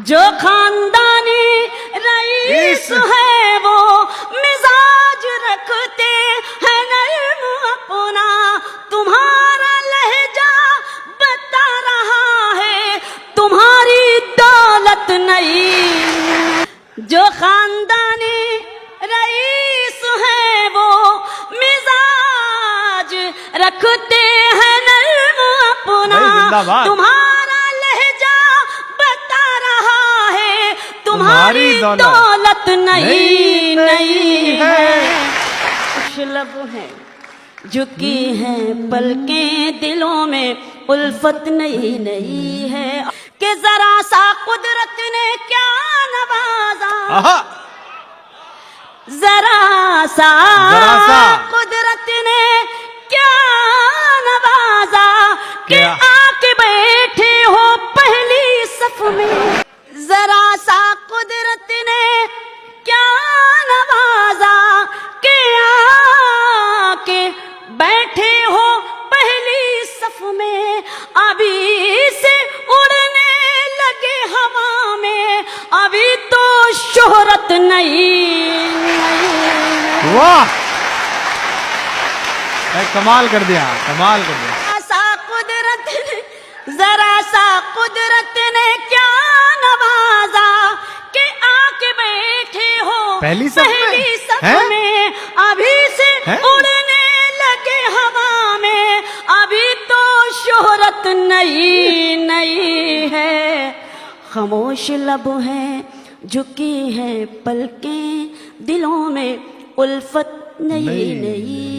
جو خاندانی رئیس ہے وہ مزاج رکھتے ہیں نرم اپنا، تمہارا لہجہ بتا رہا ہے تمہاری دولت نہیں۔ جو خاندانی رئیس ہے وہ مزاج رکھتے ہیں نرم اپنا، تمہارا لہجہ بتا رہا ہے تمہاری دولت نہیں ہے۔ خوش لب ہے جھکی ہیں پلکیں، دلوں میں الفت نہیں ہے، کہ ذرا سا قدرت نے کیا نوازا، ذرا سا قدرت نے کیا نوازا، کہ آ کے بیٹھے ہو پہلی صف میں، ذرا سا قدرت نے کیا نوازا، کہ آ کے بیٹھے ہو پہلی صف میں، ابھی سے اڑنے لگے ہوا میں، ابھی تو شہرت نہیں۔ واہ، کمال کر دیا، کمال کر دیا۔ ذرا سا قدرت نے کیا نوازا، کہ آ کے بیٹھے ہو پہلی صف میں، ابھی سے اڑنے لگے ہوا میں، ابھی تو شہرت نہیں ہے۔ خاموش لب ہیں جھکی ہیں پلکیں، دلوں میں الفت نہیں